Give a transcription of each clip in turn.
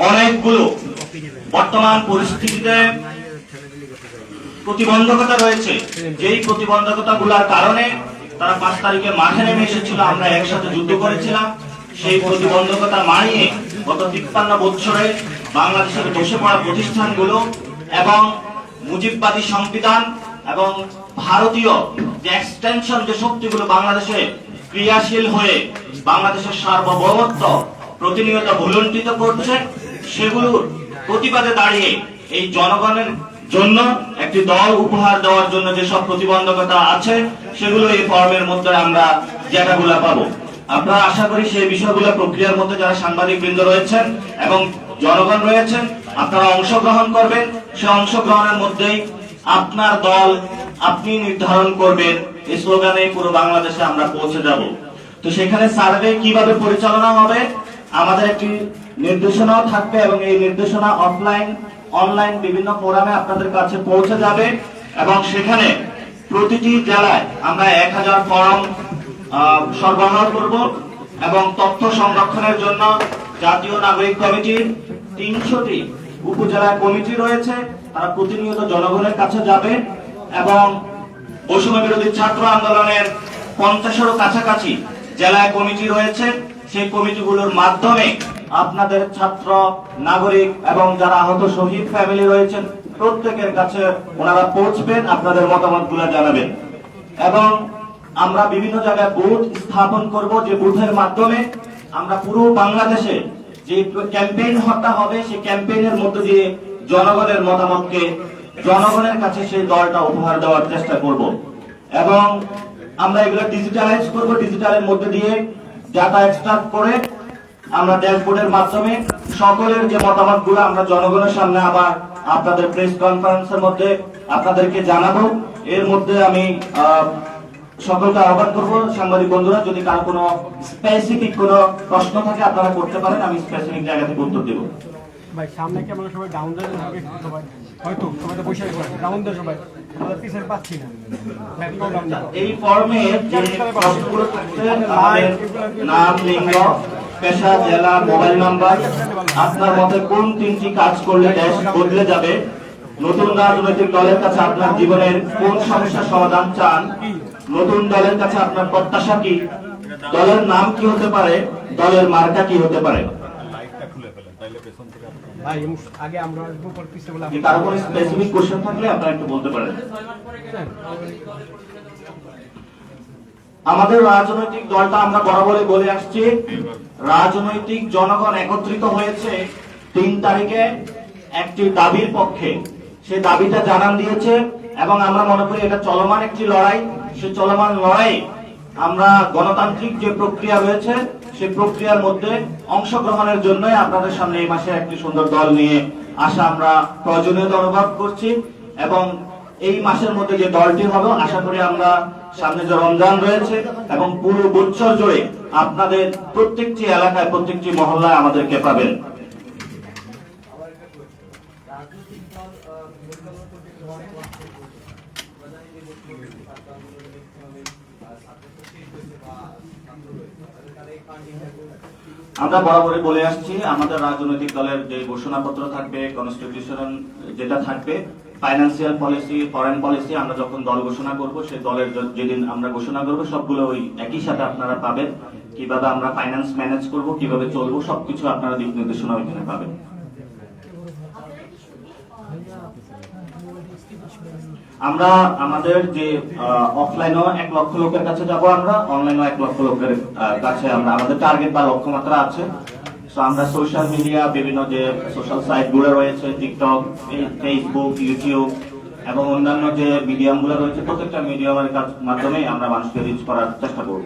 অনেকগুলো বর্তমান পরিস্থিতিতে প্রতিবন্ধকতা রয়েছে, যেই প্রতিবন্ধকতাগুলোর কারণে তারা 5 তারিখে মাঠে নেমে এসেছিল, আমরা একসাথে যুদ্ধ করেছিলাম। সেই প্রতিবন্ধকতা মানিয়ে গত 53 বছরে বাংলাদেশের বসে পড়া প্রতিষ্ঠানগুলো এবং মুজিববাদী সংবিধান এবং ভারতীয় যে এক্সটেনশন যে শক্তিগুলো বাংলাদেশে ক্রিয়াশীল হয়ে বাংলাদেশের সার্বভৌমত্ব প্রতিনিয়ত ভুলুণ্ঠিত করছে, সেগুলোর প্রতিবাদে দাঁড়িয়ে এই জনগণের জন্য একটি দল উপহার দেওয়ার জন্য যেসব প্রতিবন্ধকতা আছে সেগুলো এই ফর্মের মধ্যে আমরা জায়গাগুলা পাবো। আমরা আশা করি সেই বিষয়গুলো প্রক্রিয়ার মধ্যে যারা সাংবাদিক বৃন্দ রয়েছেন এবং জনগণ রয়েছেন আপনারা অংশগ্রহণ করবেন। সেই অংশগ্রহণের মধ্যেই আপনার দল আপনি নির্ধারণ করবেন, এই স্লোগানে পুরো বাংলাদেশে আমরা পৌঁছে যাব। তো সেখানে সার্ভে কিভাবে পরিচালনা হবে, আমাদের একটি নির্দেশনাও থাকবে এবং এই নির্দেশনা অফলাইন অনলাইন বিভিন্ন ফোরামে আপনাদের কাছে পৌঁছে যাবে এবং সেখানে প্রতিটি জেলায় আমরা 1000 ফর্ম সরবরাহ করব এবং তথ্য সংরক্ষণের জন্য জাতীয় নাগরিক কমিটির 300টি উপজেলা কমিটি রয়েছে, তারা প্রতিনিয়ত জনগণের কাছে যাবে এবং বৈষম্য বিরোধী ছাত্র আন্দোলনের 50-এরও কাছাকাছি জেলায় কমিটি রয়েছে। সেই কমিটিগুলোর মাধ্যমে আপনাদের ছাত্র নাগরিক এবং যারা আহত শহীদ ফ্যামিলি রয়েছেন প্রত্যেকের কাছে ওনারা পৌঁছবেন, আপনাদের মতামতগুলো জানাবেন এবং আমরা বিভিন্ন জায়গায় বুথ স্থাপন করব, যে বুথের মাধ্যমে আমরা পুরো বাংলাদেশে যে ক্যাম্পেইনটা হবে সেই ক্যাম্পেইনের মধ্যে দিয়ে জনগণের মতামতকে জনগণের কাছে সেই দলটা উপহার দেওয়ার চেষ্টা করব এবং আমরা এগুলো ডিজিটালাইজ করব। ডিজিটালের মধ্যে দিয়ে ডাটা এক্সট্রাক্ট করে আমরা ড্যাশবোর্ডের মাধ্যমে সকলের যে মতামতগুলো আমরা জনগণের সামনে আবার আপনাদের প্রেস কনফারেন্সের মধ্যে আপনাদেরকে জানাবো। এর মধ্যে আমি সকলকে আহ্বান করব, সাংবাদিক বন্ধুরা যদি কার কোনো স্পেসিফিক কোনো প্রশ্ন থাকে আপনারা করতে পারেন, আমি স্পেসিফিক জায়গা থেকে উত্তর দেব। ভাই সামনে কি আমরা সবাই ডাউন দেন হবে সবাই, হয়তো সবাই তো বসে আছে ডাউন দেন সবাই, আমরা পিছনে পাচ্ছি না। এই ফর্মে যে প্রশ্নগুলো থাকছে আমাদের নাম, লিঙ্গ, পেশা, জেলা, মোবাইল নাম্বার, আপনার মতে কোন 3টি কাজ করলে দেশ বদলে যাবে, নতুন রাজনৈতিক দলের কাছে আপনার জীবনের কোন সমস্যার সমাধান চান, নতুন দলের কাছে আপনার প্রত্যাশা কি, দলের নাম কি হতে পারে, দলের মার্কা কি হতে পারে। ভাই আগে আমরা উপর পিছে বলা কারো কোনো স্পেসিফিক কোশ্চেন থাকলে আপনারা একটু বলতে পারেন। আমাদের রাজনৈতিক দলটা আমরা বরাবরই বলে আসছি, রাজনৈতিক জনগণ একত্রিত হয়েছে 3 তারিখে একটি দাবির পক্ষে, সেই দাবিটা জানান দিয়েছে এবং আমরা মনে করি এটা চলমান একটি লড়াই। সেই চলমান লড়াই আমরা গণতান্ত্রিক যে প্রক্রিয়া রয়েছে সেই প্রক্রিয়ার মধ্যে অংশগ্রহণের জন্যই আপনাদের সামনে এই মাসে একটি সুন্দর দল নিয়ে আসা আমরা প্রয়োজনীয়তা অনুভব করছি এবং এই মাসের মধ্যে যে দলটি হবে আশা করি আমরা সামনে যে রমজান রয়েছে এবং পুরো বছর জুড়ে আপনাদের প্রত্যেকটি এলাকায় প্রত্যেকটি মহল্লায় আমাদেরকে পাবেন। আমরা বরাবরই বলে আসছি আমাদের রাজনৈতিক দলের যে ঘোষণাপত্র থাকবে, কনস্টিটিউশন যেটা থাকবে, ফাইন্যান্সিয়াল পলিসি, ফরেন পলিসি, আমরা যখন দল ঘোষণা করব সেই দলের যেদিন আমরা ঘোষণা করব সবগুলো ওই একই সাথে আপনারা পাবেন। কিভাবে আমরা ফাইন্যান্স ম্যানেজ করব, কিভাবে চলবো, সবকিছু আপনারা দিক নির্দেশনা ওইখানে পাবেন। আমরা আমাদের যে অফলাইনও 1 লক্ষ লোকের কাছে যাব, আমরা অনলাইনও 1 লক্ষ লোকের কাছে আমরা আমাদের টার্গেট বা লক্ষ্যমাত্রা আছে। সো আমরা সোশ্যাল মিডিয়া বিভিন্ন যে সোশ্যাল সাইট গুলো রয়েছে, টিকটক, ফেসবুক, ইউটিউব এবং অন্যান্য যে মিডিয়াম গুলো রয়েছে প্রত্যেকটা মিডিয়ামের মাধ্যমে আমরা মানুষকে রিচ করার চেষ্টা করব।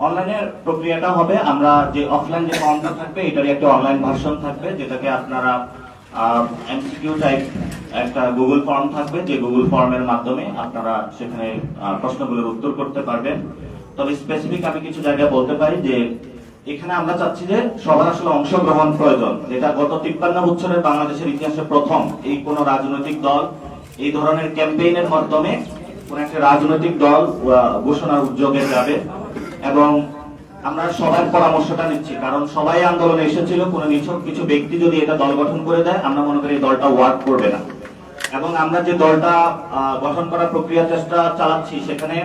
অনলাইনের প্রক্রিয়াটা হবে আমরা যে অফলাইন যে ফর্মটা থাকবে এটারই একটা অনলাইন ভার্সন থাকবে, যেটাকে আপনারা এমসিকিউ টাইপ একটা গুগল ফর্ম থাকবে, যে গুগল ফর্মের মাধ্যমে আপনারা সেখানে প্রশ্নগুলোর উত্তর করতে পারবেন। তবে স্পেসিফিক আমি কিছু জায়গায় বলতে পারি যে এখানে আমরা চাচ্ছি যে সবার আসলে অংশগ্রহণ প্রয়োজন, যেটা গত 53 বছরের বাংলাদেশের ইতিহাসে প্রথম এই কোন রাজনৈতিক দল এই ধরনের ক্যাম্পেইনের মাধ্যমে কোন একটা রাজনৈতিক দল ঘোষণার উদ্যোগে যাবে এবং আমরা সবার পরামর্শটা নিচ্ছি, কারণ সবাই আন্দোলনে এসেছিল। কোনো নিছক কিছু ব্যক্তি যদি এটা দল গঠন করে দেয়, আমরা মনে করি এই দলটা ওয়ার্ক করবে না। এবং আমরা যে দলটা গঠন করার প্রক্রিয়া চেষ্টা চালাচ্ছি, সেখানে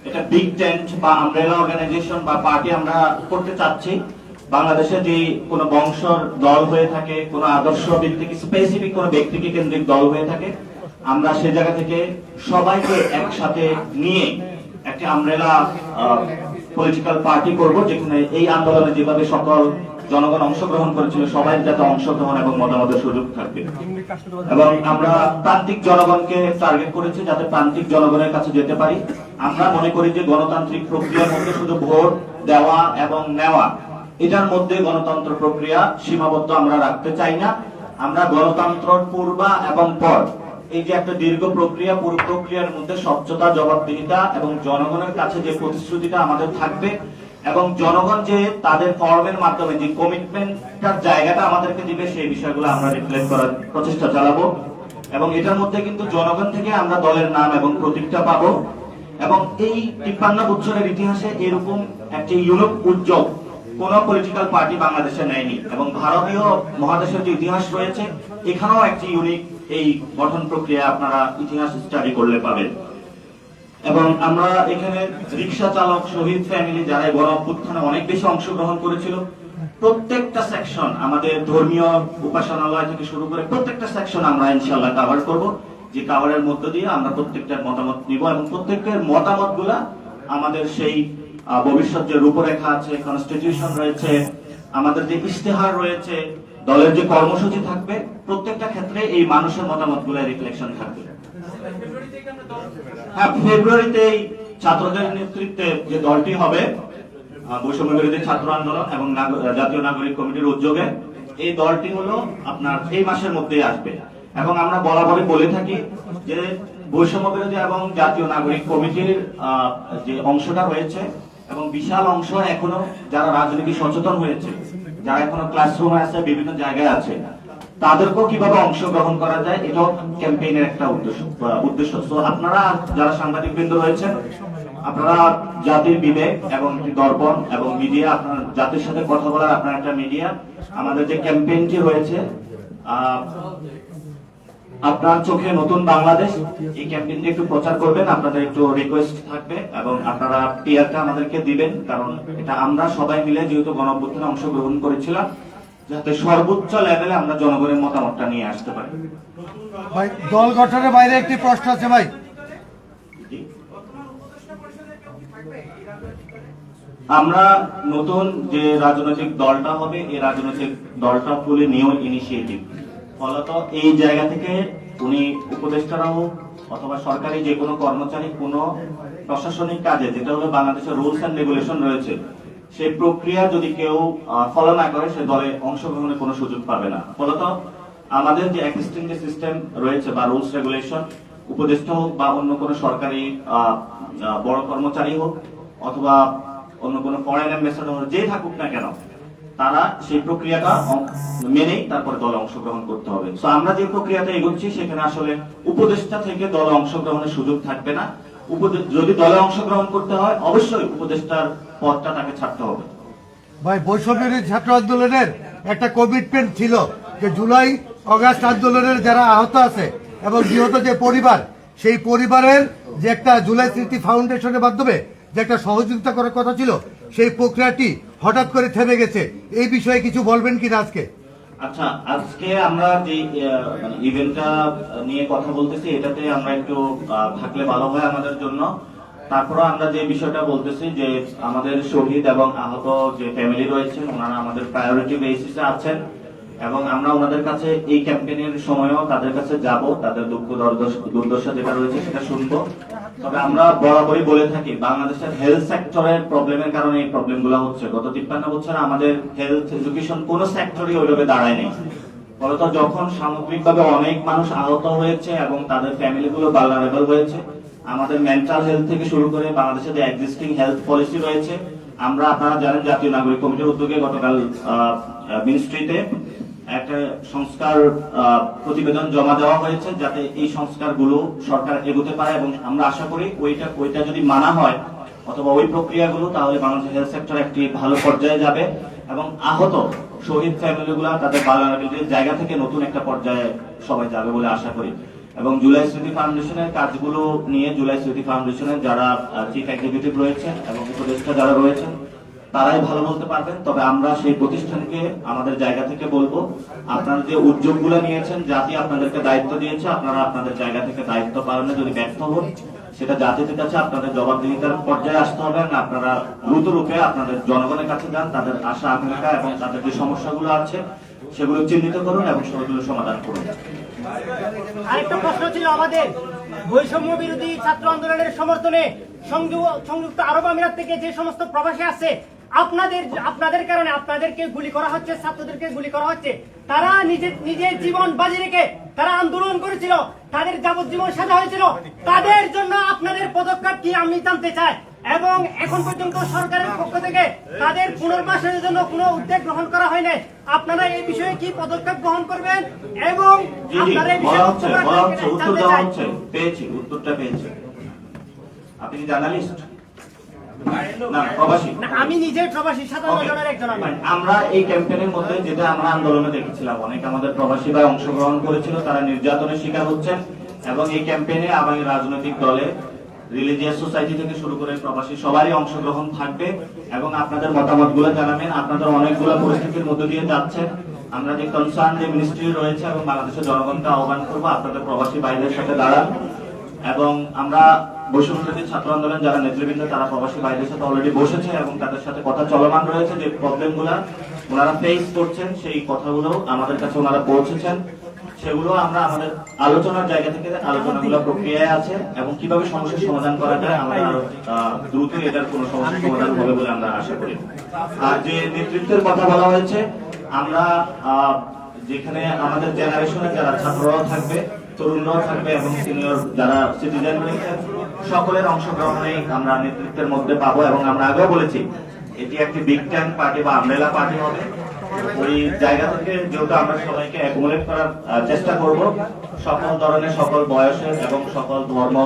এটা বিগ টেন্ট বা আমব্রেলা অর্গানাইজেশন বা পার্টি আমরা করতে চাচ্ছি। বাংলাদেশে যে কোনো বংশর দল হয়ে থাকে, কোনো আদর্শ ভিত্তিক স্পেসিফিক কোনো ব্যক্তিকে কেন্দ্রিক দল হয়ে থাকে, আমরা সে জায়গা থেকে সবাইকে একসাথে নিয়ে একটি আমব্রেলা পলিটিক্যাল পার্টি করব, যেখানে এই আন্দোলনে যেভাবে সকল জনগণ অংশগ্রহণ করেছিল, সবাই যাতে অংশগ্রহণ এবং মতামতের সুযোগ থাকবে। এবং আমরা প্রান্তিক জনগণকে টার্গেট করেছি, যাতে প্রান্তিক জনগণের কাছে যেতে পারি। আমরা মনে করি যে গণতান্ত্রিক প্রক্রিয়ার মধ্যে শুধু ভোট দেওয়া এবং নেওয়া, এটার মধ্যে গণতন্ত্র প্রক্রিয়া সীমাবদ্ধ আমরা রাখতে চাই না। আমরা গণতন্ত্র পূর্বা এবং পর, এই যে একটা দীর্ঘ প্রক্রিয়া, পুরো প্রক্রিয়ার মধ্যে স্বচ্ছতা, জবাবদিহিতা এবং জনগণের কাছে যে প্রতিশ্রুতিটা আমাদের থাকবে, এবং জনগণ যে তাদের ফর্মের মাধ্যমে যে কমিটমেন্টটার জায়গাটা আমাদেরকে দিবে, সেই বিষয়গুলো আমরা রিফ্লেক্ট করার প্রচেষ্টা চালাবো। এবং এটার মধ্যে কিন্তু জনগণ থেকে আমরা দলের নাম এবং প্রতীকটা পাবো। এবং এই 53 বছরের ইতিহাসে এরকম একটি ইউনিক উদ্যোগ কোন পলিটিক্যাল পার্টি বাংলাদেশে নেয়নি। এবং ভারতীয় মহাদেশের যে ইতিহাস রয়েছে, এখানেও একটি ইউনিক এই গঠন প্রক্রিয়া আপনারা ইতিহাস স্টাডি করলে পাবেন। এবং আমরা এখানে রিক্সা চালক, শহীদ ফ্যামিলি, যারা গণ অভ্যুত্থানে অনেক বেশি অংশগ্রহণ করেছিল, প্রত্যেকটা সেকশন, আমাদের ধর্মীয় উপাসনালয় থেকে শুরু করে প্রত্যেকটা সেকশন আমরা ইনশাআল্লাহ কভার করব, যে কভারের মধ্য দিয়ে আমরা প্রত্যেকটার মতামত নিব। এবং প্রত্যেকের মতামতগুলা আমাদের সেই ভবিষ্যৎ যে রূপরেখা আছে, কনস্টিটিউশন রয়েছে, আমাদের যে ইশতেহার রয়েছে, দলের যে কর্মসূচি থাকবে, প্রত্যেকটা ক্ষেত্রে এই মানুষের মতামতগুলো রিফ্লেকশন থাকবে। হ্যাঁ, ফেব্রুয়ারিতে ছাত্রদের নেতৃত্বে যে দলটি হবে, বৈষম্য বিরোধী ছাত্র আন্দোলন এবং জাতীয় নাগরিক কমিটির উদ্যোগে, এই দলটি হলো আপনার এই মাসের মধ্যেই আসবে। এবং আমরা বরাবরই বলে থাকি যে বৈষম্য বিরোধী এবং জাতীয় নাগরিক কমিটির যে অংশটা রয়েছে, এবং বিশাল অংশ এখনো যারা রাজনীতি সচেতন হয়েছে, যারা এখনো ক্লাসরুমে আছে, বিভিন্ন জায়গায় আছে, তাদেরকেও কিভাবে অংশগ্রহণ করা যায়, এটাও ক্যাম্পেইনের একটা উদ্দেশ্য। তো আপনারা যারা সাংবাদিক বৃন্দ রয়েছেন, আপনারা জাতির বিবেক এবং দর্পণ এবং মিডিয়া, আপনার জাতির সাথে কথা বলার আপনার একটা মিডিয়া, আমাদের যে ক্যাম্পেইনটি রয়েছে আপনার চোখে নতুন বাংলাদেশ, এই ক্যাম্পেইনটি একটু প্রচার করবেন, আপনাদের একটু রিকোয়েস্ট থাকবে। এবং আপনারা পিআরটা আমাদেরকে দিবেন, কারণ এটা আমরা সবাই মিলে যেহেতু গণ অভ্যুত্থানে অংশগ্রহণ করেছিলাম, যাতে সর্বোচ্চ লেভেলে আমরা জনগণের মতামতটা নিয়ে আসতে পারি। ভাই, দল গঠনের বাইরে একটি প্রশ্ন আছে ভাই। আমরা নতুন যে রাজনৈতিক দলটা হবে, এই রাজনৈতিক দলটা ফুলি নিউ ইনিশিয়েটিভ। ফলত এই জায়গা থেকে উনি উপদেষ্টারা হোক অথবা সরকারি যে কোনো কর্মচারী, কোনো প্রশাসনিক কাজে, যেটা হলো বাংলাদেশের রুলস এন্ড রেগুলেশন রয়েছে, সেই প্রক্রিয়া যদি কেউ ফলো না করে, সে দলে অংশগ্রহণের কোনো সুযোগ পাবে না। ফলত আমাদের যে এক্সিস্টিং যে সিস্টেম রয়েছে বা রুলস রেগুলেশন, উপদেষ্টা হোক বা অন্য কোনো সরকারি বড় কর্মচারী হোক অথবা অন্য কোনো ফরেন অ্যাম্বাসেডর যে থাকুক না কেন, তারা সেই প্রক্রিয়াটা মেনেই তারপরে দলে অংশগ্রহণ করতে হবে। তো আমরা যে প্রক্রিয়াতে এগোচ্ছি, সেখানে আসলে উপদেষ্টা থেকে দলে অংশগ্রহণের সুযোগ থাকবে না। যদি দলে অংশগ্রহণ করতে হয়, অবশ্যই উপদেষ্টার পদটা তাকে ছাড়তে হবে। ভাই, বৈষম্য ছাত্র আন্দোলনের একটা কমিটমেন্ট ছিল যে জুলাই অগাস্ট আন্দোলনের যারা আহত আছে এবং নিহত যে পরিবার, সেই পরিবারের যে একটা জুলাই স্মৃতি ফাউন্ডেশনের মাধ্যমে যে একটা সহযোগিতা করার কথা ছিল, সেই প্রক্রিয়াটি হঠাৎ করে থেমে গেছে। এই বিষয়ে কিছু বলবেন কিনা আজকে? আচ্ছা, আজকে আমরা যে ইভেন্টটা নিয়ে কথা বলতেছি, এটাতে আমরা একটু থাকলে ভালো হয় আমাদের জন্য। তারপরে আমরা যে বিষয়টা বলতেছি যে আমাদের শহীদ এবং আহত যে ফ্যামিলি রয়েছেন, ওনারা আমাদের প্রায়োরিটি বেসিসে আছেন, এবং আমরা ওনাদের কাছে এই ক্যাম্পেইনের সময়ও তাদের কাছে যাব, তাদের দুঃখ দুর্দশা যেটা রয়েছে সেটা শুনবো। তবে আমরা বরাবরই বলে থাকি, বাংলাদেশের হেলথ সেক্টরের প্রবলেমের কারণে এই প্রবলেমগুলো হচ্ছে। গত 53 বছরে আমাদের হেলথ এডুকেশন কোন সেক্টরই ওইভাবে দাঁড়ায় নেই। ফলত যখন সামগ্রিকভাবে অনেক মানুষ আহত হয়েছে এবং তাদের ফ্যামিলিগুলো ভালনারেবল হয়েছে, আমাদের মেন্টাল হেলথ থেকে শুরু করে বাংলাদেশের যে এক্সিস্টিং হেলথ পলিসি রয়েছে, আমরা, আপনারা জানেন, জাতীয় নাগরিক কমিটির উদ্যোগে গতকাল মিনিস্ট্রিতে একটা সংস্কার প্রতিবেদন জমা দেওয়া হয়েছে, যাতে এই সংস্কারগুলো সরকার এগোতে পারে। এবং আমরা আশা করি ওইটা যদি মানা হয়, অথবা ওই প্রক্রিয়াগুলো, তাহলে বাংলাদেশ হেলথ সেক্টর একটি ভালো পর্যায়ে যাবে এবং আহত শহীদ ফ্যামিলিগুলো তাদের বাংলাদেশের জায়গা থেকে নতুন একটা পর্যায়ে সবাই যাবে বলে আশা করি। এবং জুলাই স্মৃতি ফাউন্ডেশনের কাজগুলো নিয়ে জুলাই স্মৃতি ফাউন্ডেশনের যারা চিফ এক্সিকিউটিভ রয়েছেন এবং উপদেষ্টা যারা রয়েছেন তারাই ভালো বলতে পারবেন। তবে আমরা সেই প্রতিষ্ঠানকে আমাদের জায়গা থেকে বলবো, আপনারা যে উদ্যোগগুলো নিয়েছেন, জাতি আপনাদেরকে দায়িত্ব দিয়েছে, আপনারা আপনাদের জায়গা থেকে দায়িত্ব পালনে যদি ব্যর্থ হন, সেটা জাতির কাছে আপনাদের জবাবদিহিতার পর্যায়ে আসতে হবে না। আপনারা দ্রুত রূপে আপনাদের জনগণের কাছে যান, তাদের আশা আকাঙ্ক্ষা এবং তাদের যে সমস্যাগুলো আছে সেগুলো চিহ্নিত করুন এবং সেগুলো সমাধান করুন। আরেকটা প্রশ্ন ছিল আমাদের, বৈষম্য বিরোধী ছাত্র আন্দোলনের সমর্থনে সংযুক্ত আরব আমিরাত থেকে যে সমস্ত প্রবাসী আছে, আপনাদের কারণে আপনাদেরকে গুলি করা হচ্ছে, ছাত্রদেরকে গুলি করা হচ্ছে, তারা নিজের জীবন বাজি রেখে তারা আন্দোলন করেছিল, তাদের যাবজ্জীবন সাজা হয়েছিল, তাদের জন্য আপনাদের পদক্ষেপ কি আমি জানতে চাই। এবং এখন পর্যন্ত সরকারের পক্ষ থেকে তাদের পুনর্বাসনের জন্য কোনো উদ্যোগ গ্রহণ করা হয় নাই। আপনারা এই বিষয়ে কি পদক্ষেপ গ্রহণ করবেন? এবং আপনারা এই বিষয়ে উত্তর দেওয়া হচ্ছে, পেয়েছি, উত্তরটা পেয়েছি। আপনি কি জার্নালিস্ট? না, প্রবাসী। আমি নিজে প্রবাসী, 57 জনের একজন। আমরা এই ক্যাম্পেইনের মধ্যে যেটা আমরা আন্দোলনে দেখেছিলাম, অনেক আমাদের প্রবাসী ভাই অংশগ্রহণ করেছিল, তারা নির্যাতনের শিকার হচ্ছেন এবং এই ক্যাম্পেইনে আগামী রাজনৈতিক দলে, রিলিজিয়াস সোসাইটি থেকে শুরু করে প্রবাসী সবারই অংশগ্রহণ থাকবে এবং আপনাদের মতামতগুলো জানাবেন। আপনাদের অনেকগুলো পরিস্থিতির মধ্যে দিয়ে যাচ্ছেন। আমরা যে কনসার্ন যে মিনিস্ট্রি রয়েছে এবং বাংলাদেশের জনগণকে আহ্বান করবো আপনাদের প্রবাসী ভাইদের সাথে দাঁড়ান। এবং আমরা বৈষম্যবিরোধী ছাত্র আন্দোলন যারা নেতৃবৃন্দ তারা প্রবাসী ভাইদের সাথে অলরেডি বসেছে এবং তাদের সাথে কথা চলমান রয়েছে। যে প্রবলেমগুলো ওনারা ফেস করছেন সেই কথাগুলো আমাদের কাছে ওনারা পৌঁছেছেন, সেগুলো আমরা আমাদের আলোচনার জায়গা থেকে আলোচনাগুলো প্রক্রিয়ায় আছে এবং কিভাবে সমস্যার সমাধান করা যায় আমরা আরো দ্রুত এটার কোনো সমস্যার সমাধান হবে বলে আমরা আশা করি। আর যে নেতৃত্বের কথা বলা হয়েছে, আমরা যেখানে আমাদের জেনারেশনের যারা ছাত্ররাও থাকবে, তরুণরাও থাকবে এবং সিনিয়র যারা সিটিজেন রয়েছেন, সকলের অংশগ্রহণেই আমরা নেতৃত্বের মধ্যে পাবো। এবং আমরা আগেও বলেছি এটি একটি বিগ ট্যাঙ্ক পার্টি বা আমব্রেলা পার্টি হবে। ওই জায়গা থেকে যেহেতু আমরা সবাইকে অ্যাকোমোডেট করার চেষ্টা করব, সকল ধরনের, সকল বয়সের এবং সকল ধর্ম,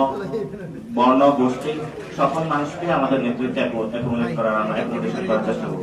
বর্ণ, গোষ্ঠী, সকল মানুষকে আমাদের নেতৃত্বে অ্যাকোমোডেট করার আমরা চেষ্টা করব।